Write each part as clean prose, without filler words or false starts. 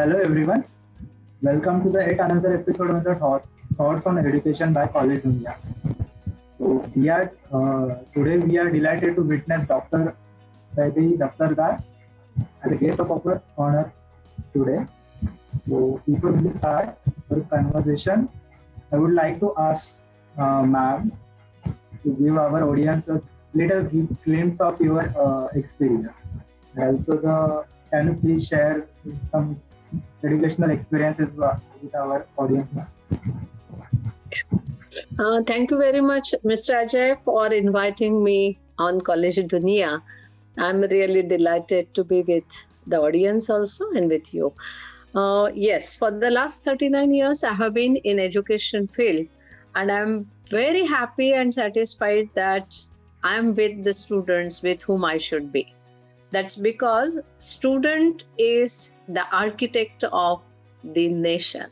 Hello everyone. Welcome to the yet another episode of the Thoughts on Education by College Dunia. So today we are delighted to witness Dr. Vaidehi Daftardar as a guest of our honor today. So before we start our conversation, I would like to ask ma'am to give our audience a little glimpse of your experience. And also, can you please share some educational experiences with our audience, ma'am? Thank you very much, Mr. Ajay, for inviting me on College Dunia. I'm really delighted to be with the audience also and with you. Yes, for the last 39 years, I have been in education field, and I'm very happy and satisfied that I'm with the students with whom I should be. That's because student is the architect of the nation.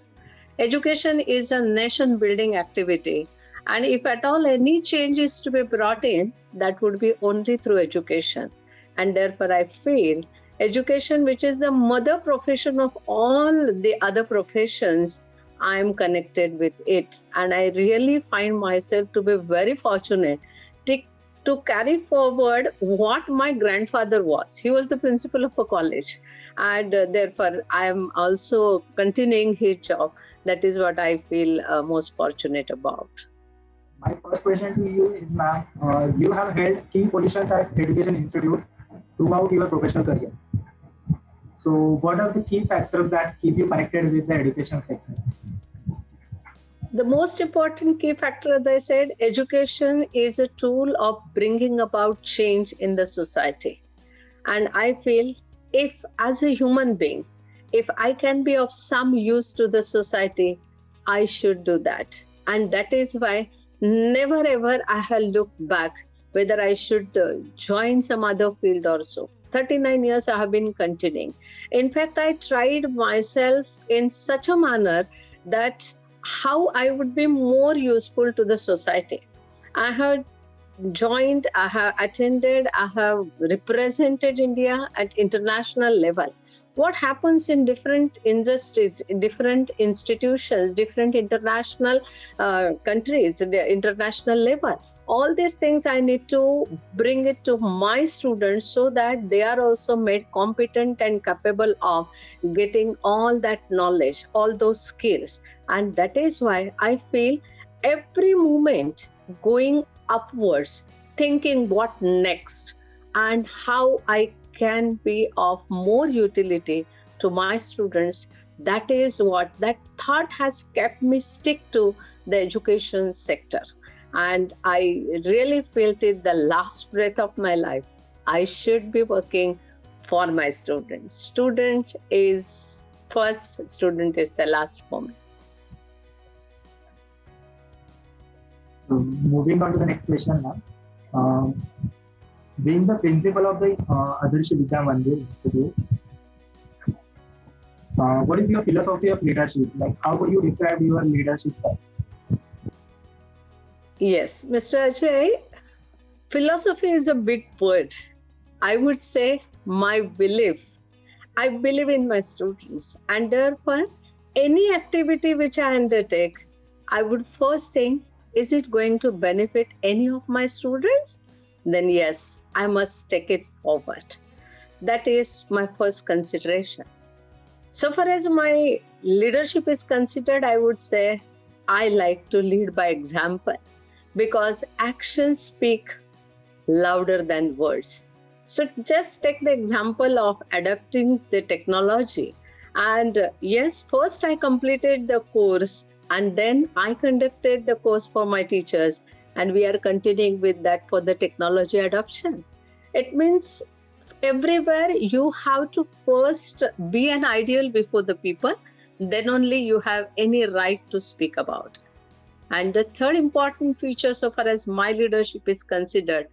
Education is a nation building activity, and if at all any change is to be brought in, that would be only through education. And therefore I feel education, which is the mother profession of all the other professions, I am connected with it, and I really find myself to be very fortunate to carry forward what my grandfather was. He was the principal of a college, and therefore I am also continuing his job. That is what I feel most fortunate about. My first question to you is, ma'am, you have held key positions at Education Institute throughout your professional career. So what are the key factors that keep you connected with the education sector? The most important key factor, as I said, education is a tool of bringing about change in the society. And I feel if, as a human being, if I can be of some use to the society, I should do that. And that is why never ever I have looked back whether I should join some other field or so. 39 years I have been continuing. In fact, I tried myself in such a manner that how I would be more useful to the society. I have joined, I have attended, I have represented India at international level. What happens in different industries, different institutions, different international countries, the international level. All these things I need to bring it to my students so that they are also made competent and capable of getting all that knowledge, all those skills. And that is why I feel every moment going upwards, thinking what next and how I can be of more utility to my students. That is what that thought has kept me stick to the education sector. And I really felt it the last breath of my life. I should be working for my students. Student is first, student is the last for me. So moving on to the next question now. Being the principal of the Adarsh Vidya Mandir Institute, what is your philosophy of leadership? Like, how would you describe your leadership style? Yes, Mr. Ajay, philosophy is a big word. I would say my belief. I believe in my students, and therefore any activity which I undertake, I would first think, is it going to benefit any of my students? Then yes, I must take it forward. That is my first consideration. So far as my leadership is considered, I would say I like to lead by example, because actions speak louder than words. So just take the example of adapting the technology. And yes, first I completed the course and then I conducted the course for my teachers, and we are continuing with that for the technology adoption. It means everywhere you have to first be an ideal before the people, then only you have any right to speak about. And the third important feature, so far as my leadership is considered,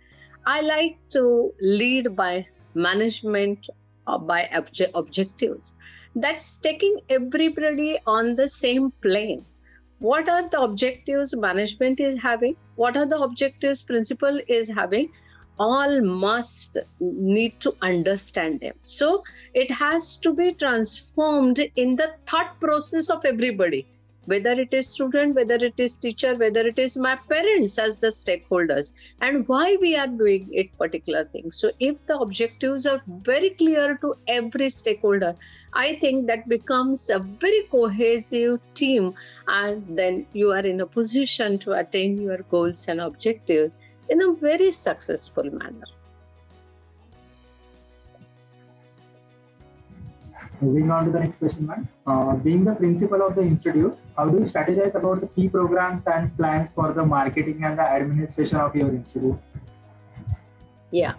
I like to lead by management or by objectives. That's taking everybody on the same plane. What are the objectives management is having? What are the objectives principal is having? all must need to understand them. So it has to be transformed in the thought process of everybody, whether it is student, whether it is teacher, whether it is my parents as the stakeholders, and why we are doing it particular thing. So if the objectives are very clear to every stakeholder, I think that becomes a very cohesive team, and then you are in a position to attain your goals and objectives in a very successful manner. Moving on to the next question, ma'am. Being the principal of the institute, how do you strategize about the key programs and plans for the marketing and the administration of your institute? Yeah,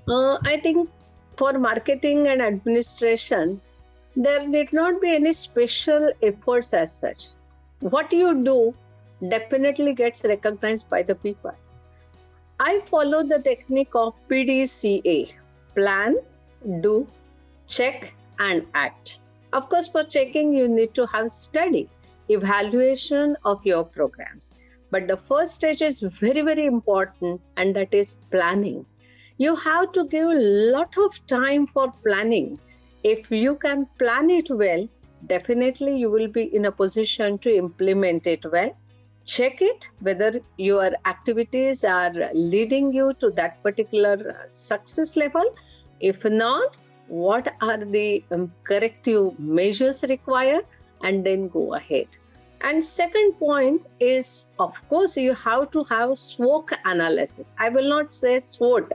I think for marketing and administration, there need not be any special efforts as such. What you do definitely gets recognized by the people. I follow the technique of PDCA: plan, do, check, and act. Of course, for checking, you need to have study, evaluation of your programs. But the first stage is very, very important, and that is planning. You have to give a lot of time for planning. If you can plan it well, definitely you will be in a position to implement it well. Check it whether your activities are leading you to that particular success level. If not, what are the corrective measures required, and then go ahead. And second point is, of course, you have to have SWOT analysis. I will not say SWOT,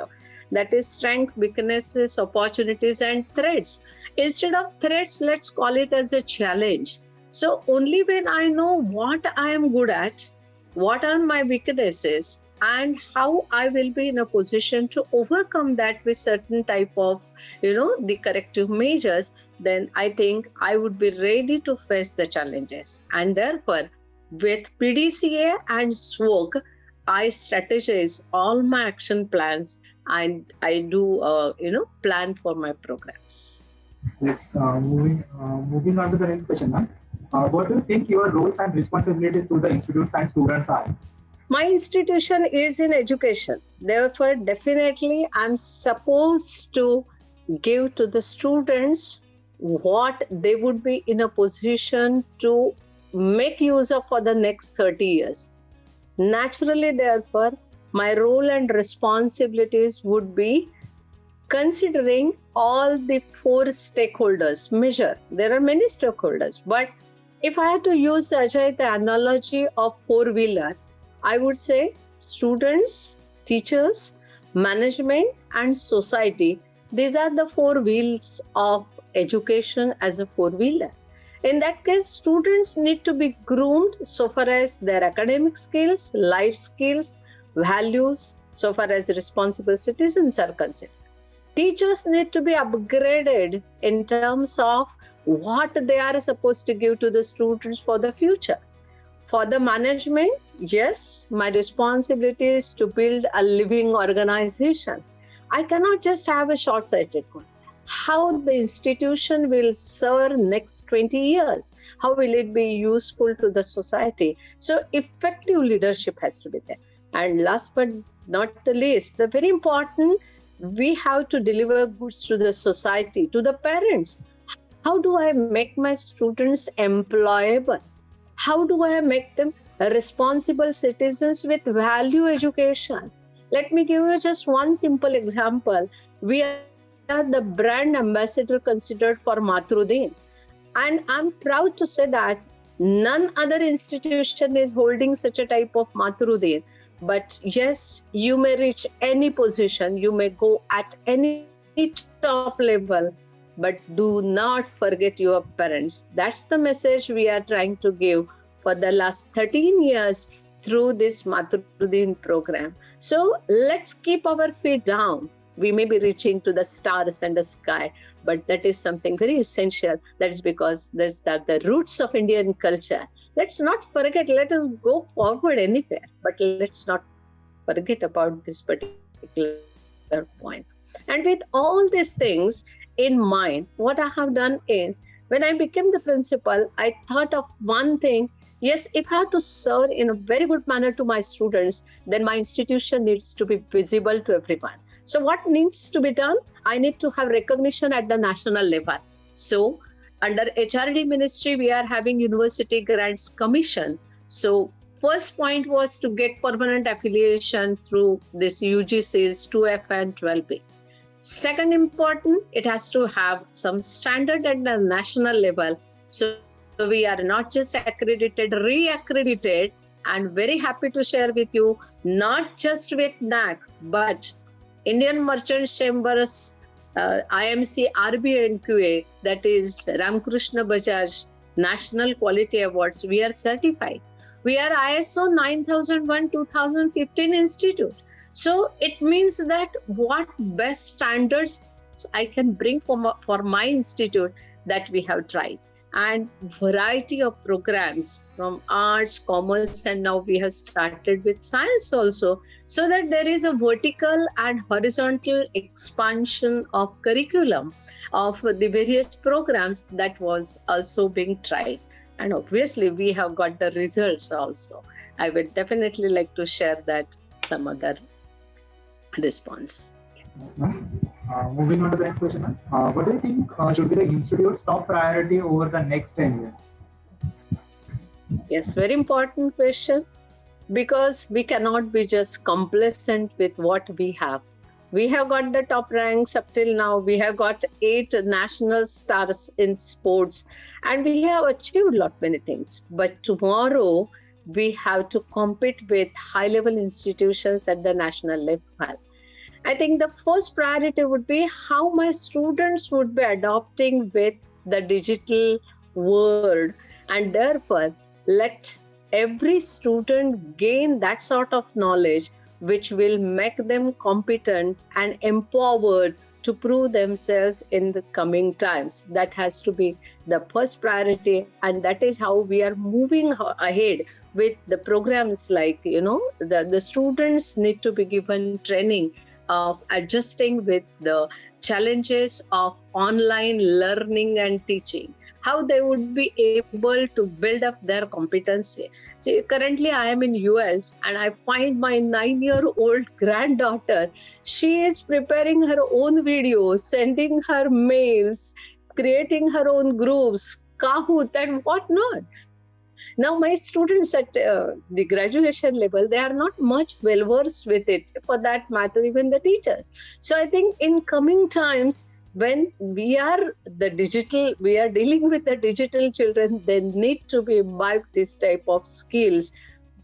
that is strength, weaknesses, opportunities, and threats. Instead of threats, let's call it as a challenge. So only when I know what I am good at, what are my weaknesses, and how I will be in a position to overcome that with certain type of, the corrective measures, then I think I would be ready to face the challenges. And therefore, with PDCA and SWOG, I strategize all my action plans, and I do, plan for my programs. Let's moving on to the next question, ma'am. What do you think your roles and responsibilities to the institutes and students are? My institution is in education. Therefore, definitely I'm supposed to give to the students what they would be in a position to make use of for the next 30 years. Naturally, therefore, my role and responsibilities would be considering all the 4 stakeholders measure. There are many stakeholders, but if I had to use, Ajay, the analogy of 4-wheeler, I would say students, teachers, management, and society. These are the 4 wheels of education as a 4-wheeler. In that case, students need to be groomed so far as their academic skills, life skills, values, so far as responsible citizens are concerned. Teachers need to be upgraded in terms of what they are supposed to give to the students for the future. For the management, yes, my responsibility is to build a living organization. I cannot just have a short-sighted goal. How the institution will serve next 20 years? How will it be useful to the society? So effective leadership has to be there. And last but not the least, the very important, we have to deliver goods to the society, to the parents. How do I make my students employable? How do I make them responsible citizens with value education? Let me give you just one simple example. We are the brand ambassador considered for Mathrudin. And I'm proud to say that none other institution is holding such a type of Mathrudin. But yes, you may reach any position, you may go at any top level, but do not forget your parents. That's the message we are trying to give for the last 13 years through this Mathrudin program. So let's keep our feet down. We may be reaching to the stars and the sky, but that is something very essential. That is because there's the roots of Indian culture. Let's not forget, let us go forward anywhere, but let's not forget about this particular point. And with all these things in mind, what I have done is, when I became the principal, I thought of one thing, Yes, if I have to serve in a very good manner to my students, then my institution needs to be visible to everyone. So what needs to be done? I need to have recognition at the national level. So under HRD ministry, we are having University Grants Commission. So first point was to get permanent affiliation through this UGC's 2F and 12B. Second important, it has to have some standard at the national level. So we are not just accredited, re-accredited, and very happy to share with you, not just with NAC, but Indian Merchant Chambers, IMC RBNQA, that is Ramkrishna Bajaj National Quality Awards, we are certified. We are ISO 9001-2015 Institute. So it means that what best standards I can bring for my institute, that we have tried. And variety of programs from arts, commerce, and now we have started with science also, so that there is a vertical and horizontal expansion of curriculum of the various programs that was also being tried. And obviously we have got the results also. I would definitely like to share that some other response. Moving on to the next question. What do you think should be the institute's top priority over the next 10 years? Yes, very important question, because we cannot be just complacent with what we have. We have got the top ranks up till now. We have got 8 national stars in sports, and we have achieved a lot many things. But tomorrow we have to compete with high-level institutions at the national level. I think the first priority would be how my students would be adopting with the digital world, and therefore let every student gain that sort of knowledge which will make them competent and empowered to prove themselves in the coming times. That has to be the first priority, and that is how we are moving ahead with the programs like, the students need to be given training of adjusting with the challenges of online learning and teaching, how they would be able to build up their competency. See, currently I am in US, and I find my 9-year-old granddaughter, she is preparing her own videos, sending her mails, creating her own groups, Kahoot and whatnot. Now, my students at the graduation level, they are not much well versed with it, for that matter, even the teachers. So I think in coming times, when we are dealing with the digital children, they need to be imbibed this type of skills,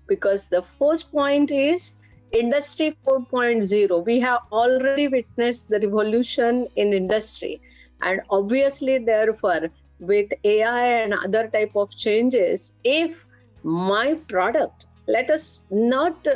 because the first point is Industry 4.0. We have already witnessed the revolution in industry, and obviously, therefore, with AI and other type of changes, if my product, let us not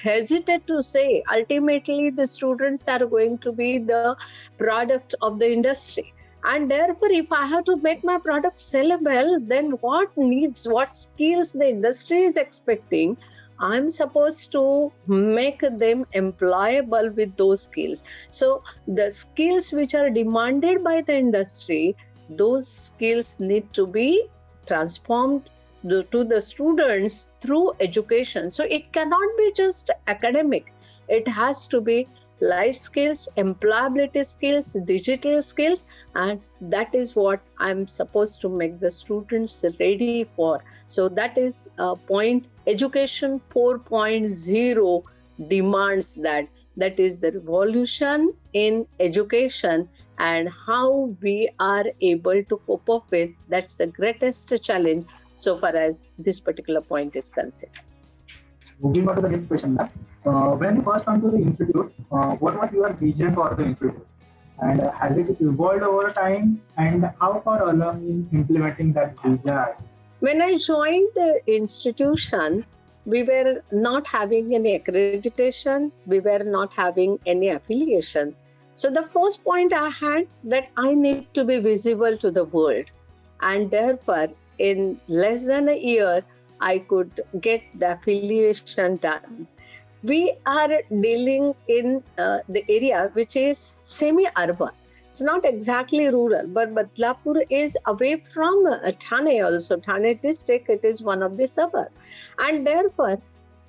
hesitate to say, ultimately the students are going to be the product of the industry, and therefore if I have to make my product sellable, then what skills the industry is expecting, I'm supposed to make them employable with those skills. So the skills which are demanded by the industry, those skills need to be transformed to the students through education. So it cannot be just academic. It has to be life skills, employability skills, digital skills, and that is what I'm supposed to make the students ready for. So that is a point. Education 4.0 demands that. That is the revolution in education, and how we are able to cope up with. That's the greatest challenge so far as this particular point is concerned. Moving on to the next question. When you first come to the institute, what was your vision for the institute? And has it evolved over time? And how far along in implementing that vision? When I joined the institution, we were not having any accreditation. We were not having any affiliation. So the first point I had, that I need to be visible to the world. And therefore, in less than a year, I could get the affiliation done. We are dealing in the area which is semi-urban. It's not exactly rural, but Badlapur is away from Thane also. Thane district, it is one of the suburbs. And therefore,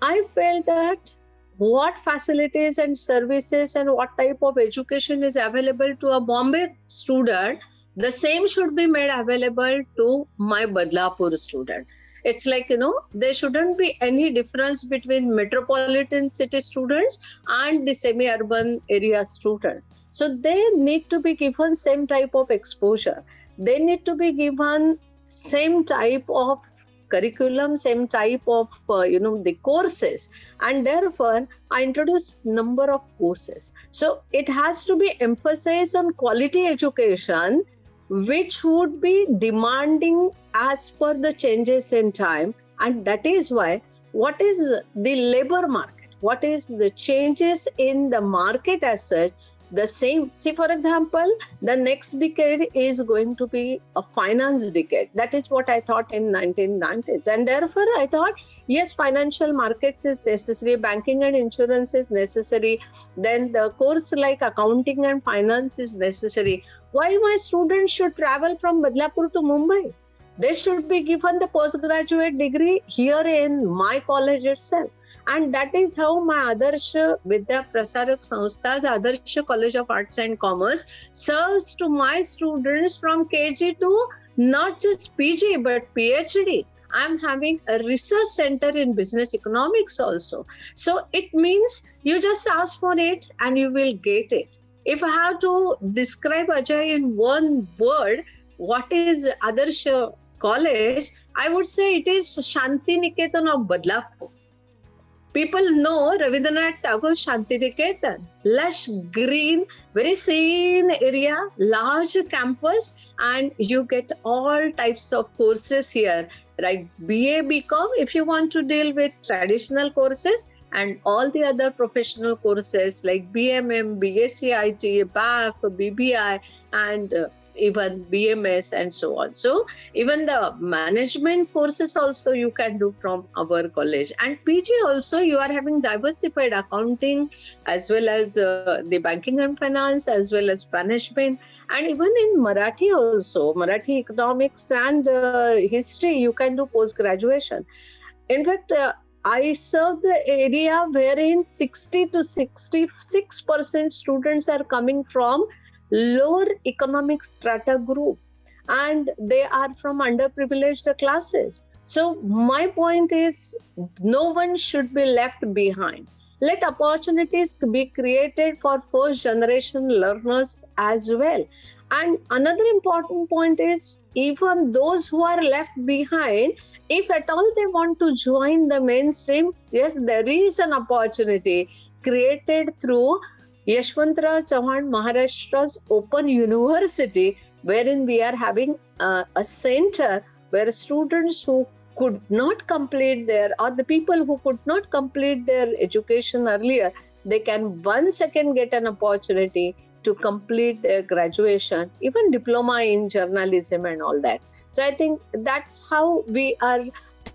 I felt that what facilities and services and what type of education is available to a Bombay student, the same should be made available to my Badlapur student. It's like, there shouldn't be any difference between metropolitan city students and the semi-urban area student. So they need to be given same type of exposure. They need to be given same type of curriculum, same type of, the courses. And therefore, I introduced number of courses. So it has to be emphasized on quality education, which would be demanding as per the changes in time. And that is why, what is the labor market? What is the changes in the market as such? The same. See, for example, the next decade is going to be a finance decade. That is what I thought in 1990s. And therefore, I thought, yes, financial markets is necessary, banking and insurance is necessary. Then the course like accounting and finance is necessary. Why my students should travel from Badlapur to Mumbai? They should be given the postgraduate degree here in my college itself. And that is how my Adarsh Vidya Prasarak Sanstha's Adarsh College of Arts and Commerce serves to my students from KG to not just PG but PhD. I'm having a research center in business economics also. So it means you just ask for it and you will get it. If I have to describe, Ajay, in one word, what is Adarsh College, I would say it is Shanti Niketan of Badlapur. People know Rabindranath Tagore Shanti Niketan. Lush, green, very serene area, large campus, and you get all types of courses here. Right, BA, BCom, if you want to deal with traditional courses, and all the other professional courses like BMM, BSc IT, BAF, BBI, and even BMS and so on. So even the management courses also you can do from our college. And PG also you are having diversified accounting as well as the banking and finance as well as management. And even in Marathi also, Marathi economics and history, you can do post-graduation. In fact, I serve the area wherein 60 to 66% students are coming from lower economic strata group and they are from underprivileged classes. So my point is no one should be left behind. Let opportunities be created for first generation learners as well. And another important point is even those who are left behind, if at all they want to join the mainstream, yes, there is an opportunity created through Yashwantrao Chauhan Maharashtra's Open University, wherein we are having a center where students who could not complete or the people who could not complete their education earlier, they can once again get an opportunity to complete their graduation, even diploma in journalism and all that. So I think that's how we are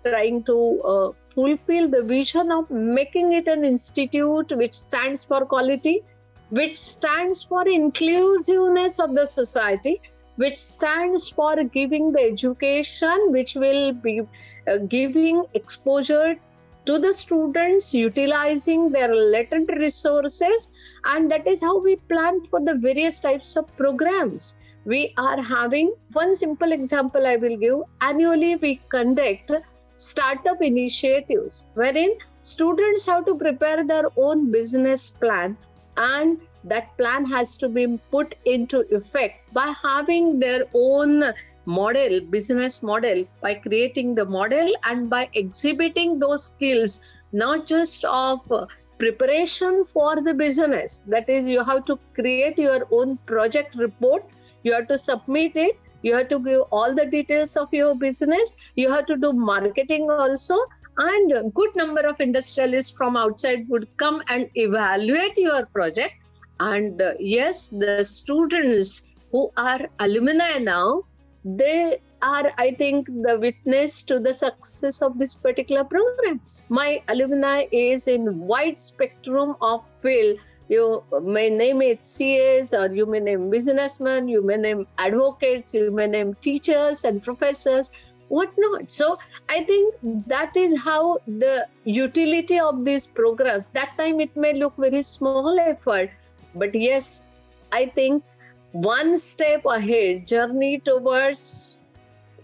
trying to fulfill the vision of making it an institute which stands for quality, which stands for inclusiveness of the society, which stands for giving the education which will be giving exposure to the students, utilizing their latent resources. And that is how we plan for the various types of programs. We are having one simple example I will give. Annually, we conduct startup initiatives wherein students have to prepare their own business plan, and that plan has to be put into effect by having their own model, business model, by creating the model and by exhibiting those skills, not just of preparation for the business. That is, you have to create your own project report, you have to submit it, you have to give all the details of your business, you have to do marketing also, and a good number of industrialists from outside would come and evaluate your project. And yes, the students who are alumni now, they are, I think, the witness to the success of this particular program. My alumni is in wide spectrum of field. You may name it CAs, or you may name businessmen, you may name advocates, you may name teachers and professors, whatnot. So I think that is how the utility of these programs, that time it may look very small effort, but yes, I think one step ahead, journey towards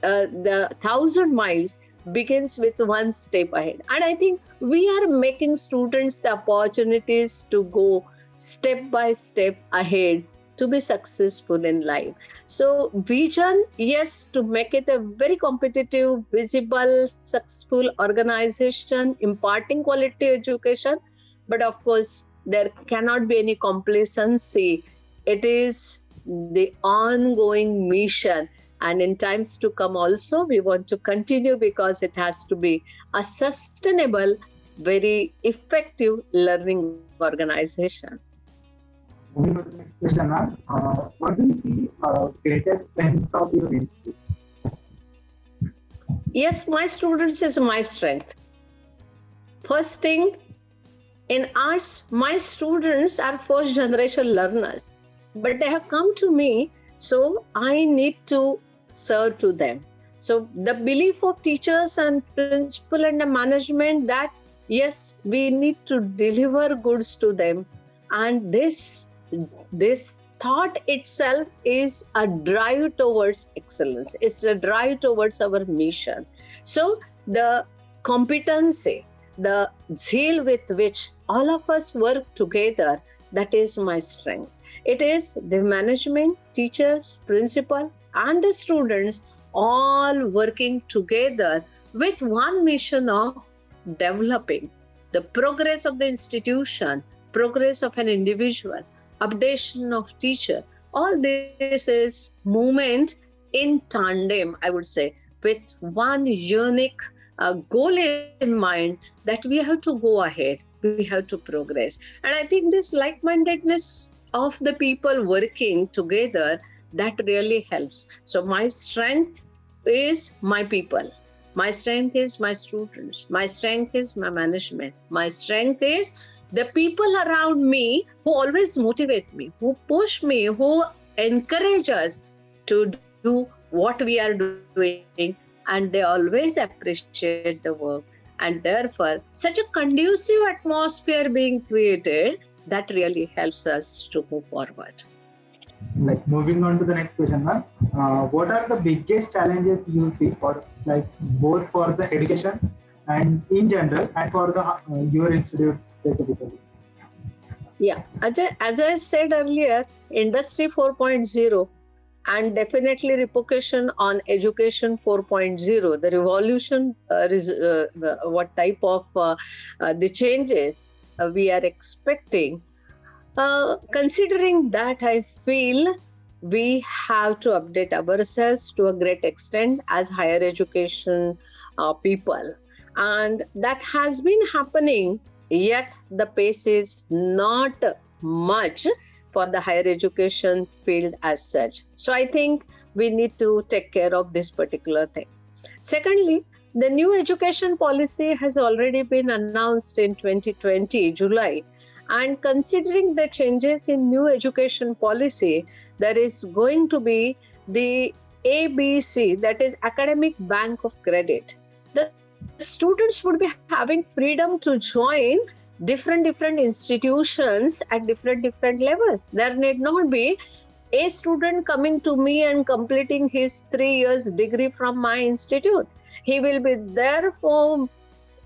the 1,000 miles begins with one step ahead. And I think we are making students the opportunities to go step by step ahead to be successful in life. So vision, yes, to make it a very competitive, visible, successful organization imparting quality education. But of course, there cannot be any complacency. It is the ongoing mission. And in times to come also, we want to continue, because it has to be a sustainable, very effective learning organization. Moving to the next question, ma'am. What do you see greatest strength of your institute? Yes, my students is my strength. First thing, in arts, my students are first generation learners, but they have come to me, so I need to serve to them. So the belief of teachers and principal and the management that yes, we need to deliver goods to them, and this thought itself is a drive towards excellence. It's a drive towards our mission. So the competency, the zeal with which all of us work together, that is my strength. It is the management, teachers, principal, and the students all working together with one mission of developing the progress of the institution, progress of an individual, updation of teacher. All this is movement in tandem, I would say, with one unique goal in mind, that we have to go ahead, we have to progress. And I think this like-mindedness of the people working together, that really helps. So my strength is my people. My strength is my students. My strength is my management. My strength is the people around me who always motivate me, who push me, who encourage us to do what we are doing, and they always appreciate the work. And therefore, such a conducive atmosphere being created, that really helps us to move forward. Like, moving on to the next question, ma'am. What are the biggest challenges you see for, like, both for the education and in general, and for the your institutes specifically? Yeah, Ajay, as I said earlier, Industry 4.0 and definitely repercussion on Education 4.0, the revolution, what type of the changes we are expecting. Considering that, I feel we have to update ourselves to a great extent as higher education people. And that has been happening, yet the pace is not much for the higher education field as such. So I think we need to take care of this particular thing. Secondly, the new education policy has already been announced in 2020, July. And considering the changes in new education policy, there is going to be the ABC, that is Academic Bank of Credit. The students would be having freedom to join different institutions at different levels. There need not be a student coming to me and completing his 3 years degree from my institute. He will be there for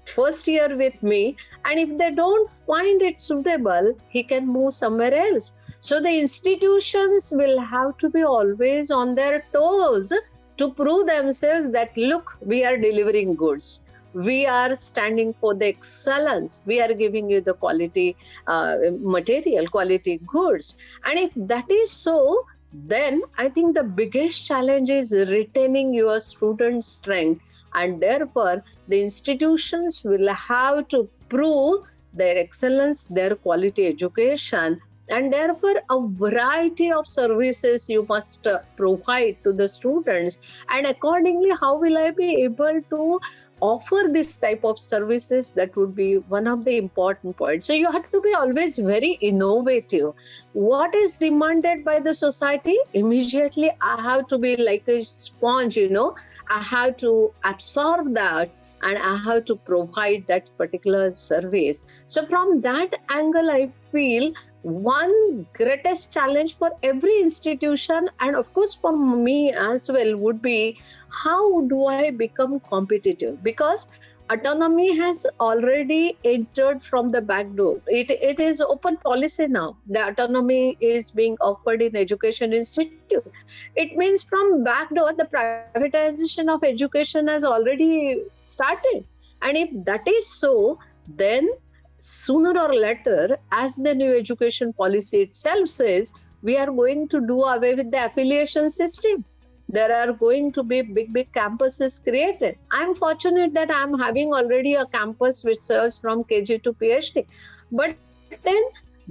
first year with me, and if they don't find it suitable, he can move somewhere else. So the institutions will have to be always on their toes to prove themselves that, look, we are delivering goods. We are standing for the excellence. We are giving you the quality material, quality goods. And if that is so, then I think the biggest challenge is retaining your student strength. And therefore, the institutions will have to prove their excellence, their quality education And therefore, a variety of services you must provide to the students. And accordingly, how will I be able to offer this type of services? That would be one of the important points. So you have to be always very innovative. What is demanded by the society? Immediately, I have to be like a sponge, I have to absorb that, and I have to provide that particular service. So from that angle, I feel one greatest challenge for every institution, and of course for me as well, would be how do I become competitive? Because autonomy has already entered from the back door. It is open policy now. The autonomy is being offered in education institute. It means from back door, the privatization of education has already started. And if that is so, then sooner or later, as the new education policy itself says, we are going to do away with the affiliation system. There are going to be big campuses created. I'm fortunate that I'm having already a campus which serves from KG to PhD. But then,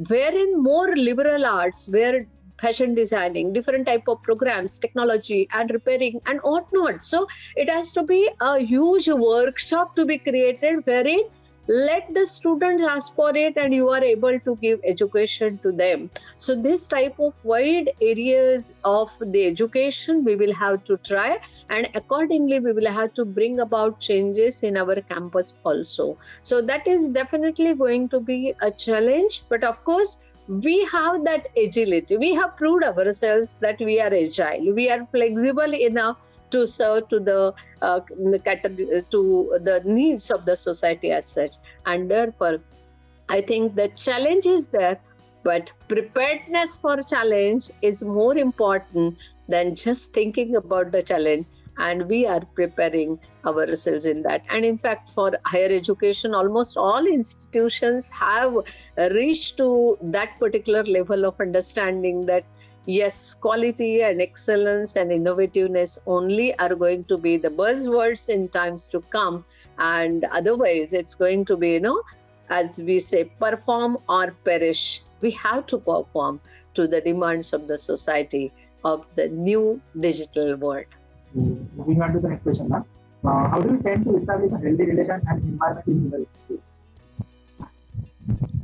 wherein more liberal arts, where fashion designing, different type of programs, technology and repairing and whatnot. So it has to be a huge workshop to be created wherein let the students ask for it and you are able to give education to them. So this type of wide areas of the education we will have to try, and accordingly we will have to bring about changes in our campus also. So that is definitely going to be a challenge, but of course we have that agility. We have proved ourselves that we are agile, we are flexible enough to serve to the needs of the society as such. And therefore, I think the challenge is there, but preparedness for challenge is more important than just thinking about the challenge. And we are preparing ourselves in that. And in fact, for higher education, almost all institutions have reached to that particular level of understanding that yes, quality and excellence and innovativeness only are going to be the buzzwords in times to come. And otherwise, it's going to be, as we say, perform or perish. We have to perform to the demands of the society of the new digital world. Moving on to the next question now. How do you tend to establish a healthy relation and environment in university?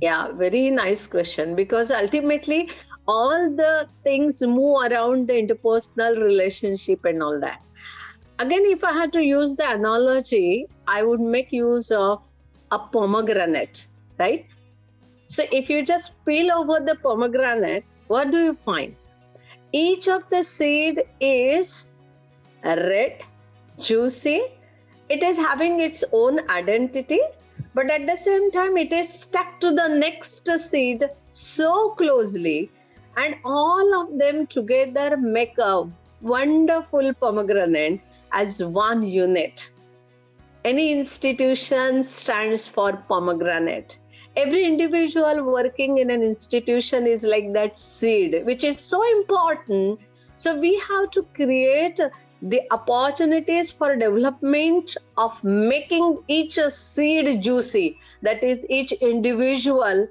Yeah, very nice question, because ultimately all the things move around the interpersonal relationship and all that. Again, if I had to use the analogy, I would make use of a pomegranate, right? So if you just peel over the pomegranate, what do you find? Each of the seed is red, juicy. It is having its own identity, but at the same time, it is stuck to the next seed so closely, and all of them together make a wonderful pomegranate as one unit. Any institution stands for pomegranate. Every individual working in an institution is like that seed, which is so important. So we have to create the opportunities for development of making each seed juicy. That is, each individual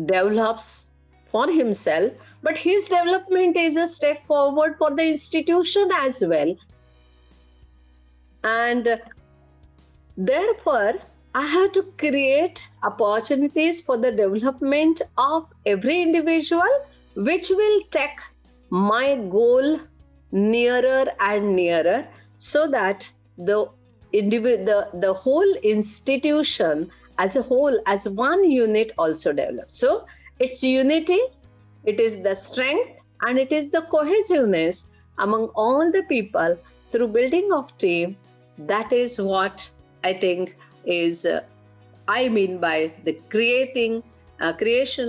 develops for himself, but his development is a step forward for the institution as well. And therefore, I have to create opportunities for the development of every individual, which will take my goal nearer and nearer, so that the whole institution as a whole, as one unit, also develops. So it's unity, it is the strength, and it is the cohesiveness among all the people through building of team. That is what I think is I mean by the creation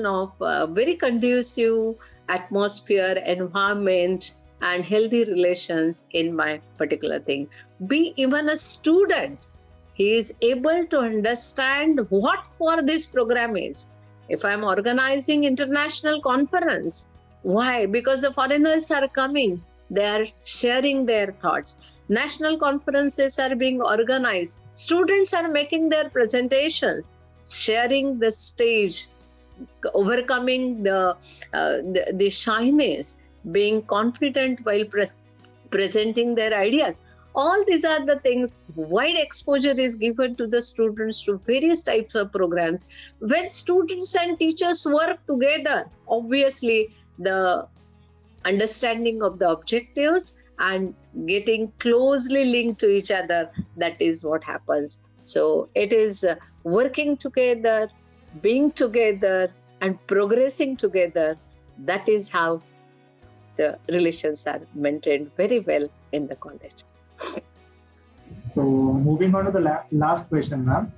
of a very conducive atmosphere, environment, and healthy relations in my particular thing. Be even a student, he is able to understand what for this program is. If I'm organizing international conference, why? Because the foreigners are coming, they are sharing their thoughts. National conferences are being organized. Students are making their presentations, sharing the stage overcoming the shyness, being confident while presenting their ideas. All these are the things. Wide exposure is given to the students to various types of programs. When students and teachers work together, obviously the understanding of the objectives and getting closely linked to each other, that is what happens. So it is working together, being together, and progressing together. That is how the relations are maintained very well in the college. So moving on to the last question, ma'am.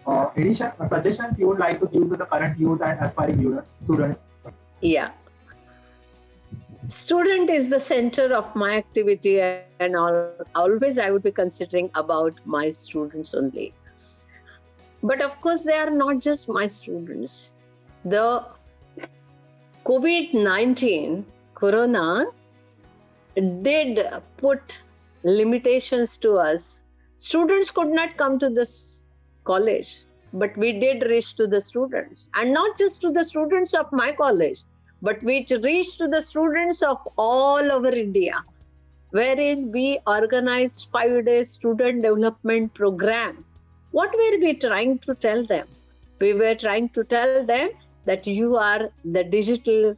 Suggestions you would like to give to the current youth and aspiring students? Yeah. Student is the center of my activity, and always I would be considering about my students only. But of course, they are not just my students. The COVID-19, Corona, did put limitations to us. Students could not come to this college, but we did reach to the students, and not just to the students of my college, but we reached to the students of all over India, wherein we organized 5-day student development program. What were we trying to tell them? We were trying to tell them that you are the digital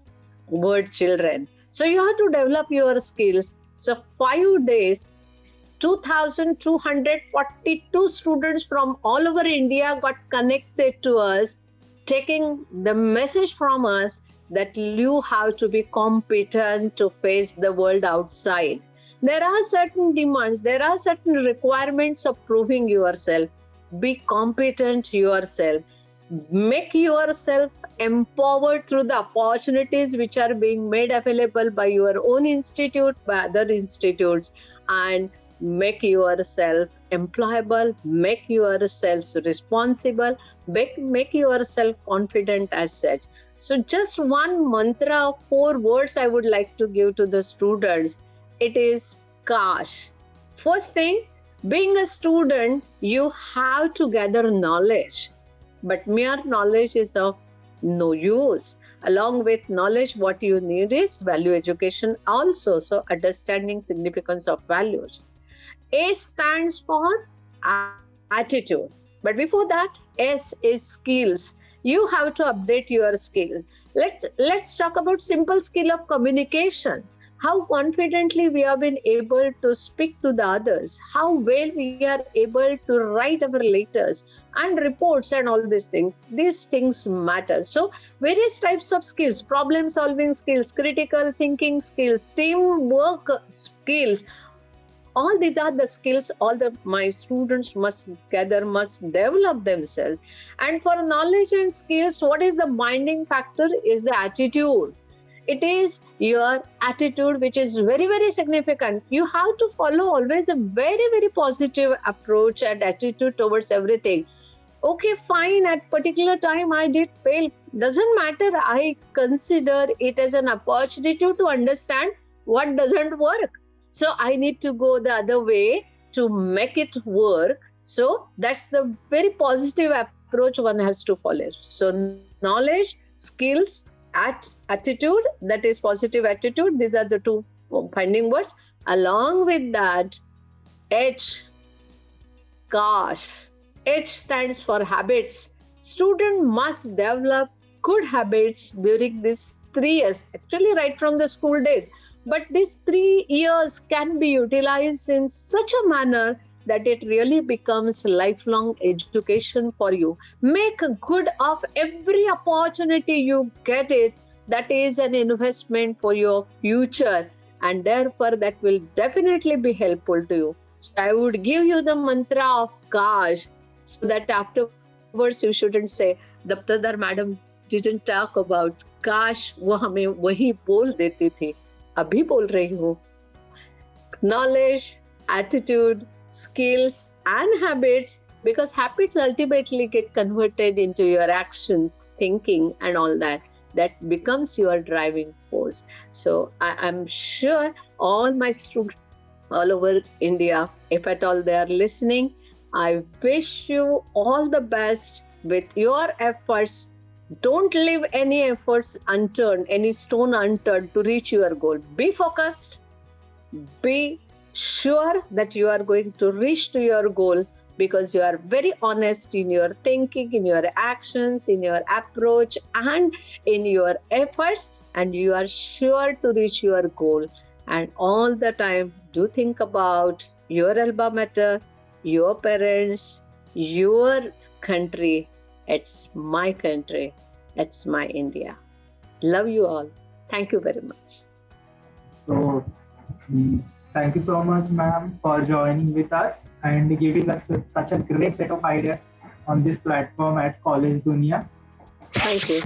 world children. So you have to develop your skills. So 5 days, 2,242 students from all over India got connected to us, taking the message from us that you have to be competent to face the world outside. There are certain demands, there are certain requirements of proving yourself. Be competent yourself. Make yourself empowered through the opportunities which are being made available by your own institute, by other institutes, and make yourself employable, make yourself responsible, make yourself confident as such. So just one mantra of 4 words I would like to give to the students. It is Kash. First thing, being a student, you have to gather knowledge. But mere knowledge is of no use. Along with knowledge, what you need is value education also. So understanding significance of values. A stands for attitude. But before that, S is skills. You have to update your skills. Let's talk about simple skill of communication. How confidently we have been able to speak to the others, how well we are able to write our letters and reports and all these things. These things matter. So various types of skills, problem solving skills, critical thinking skills, teamwork skills. All these are the skills my students must gather, must develop themselves. And for knowledge and skills, what is the binding factor is the attitude. It is your attitude which is very, very significant. You have to follow always a very, very positive approach and attitude towards everything. Okay, fine, at particular time I did fail. Doesn't matter. I consider it as an opportunity to understand what doesn't work. So I need to go the other way to make it work. So that's the very positive approach one has to follow. So knowledge, skills, attitude, that is positive attitude. These are the 2 finding words. Along with that, H, Kash. H stands for habits. Student must develop good habits during these 3 years, actually right from the school days. But these 3 years can be utilized in such a manner that it really becomes lifelong education for you. Make good of every opportunity you get it. That is an investment for your future, and therefore that will definitely be helpful to you. So I would give you the mantra of Kash, so that afterwards you shouldn't say, Daptardar madam didn't talk about Kash, वो हमें वही बोल देती थी, अभी बोल रही हूँ. Knowledge, attitude, skills and habits, because habits ultimately get converted into your actions, thinking and all that becomes your driving force. So I'm sure all my students all over India, if at all they are listening, I wish you all the best with your efforts Don't leave any efforts unturned, any stone unturned to reach your goal. Be focused. Be sure that you are going to reach to your goal because you are very honest in your thinking, in your actions, in your approach, and in your efforts, and you are sure to reach your goal. And all the time, do think about your alma mater, your parents, your country. It's my country. It's my India. Love you all. Thank you very much. So, thank you so much, ma'am, for joining with us and giving us such a great set of ideas on this platform at College Dunia. Thank you.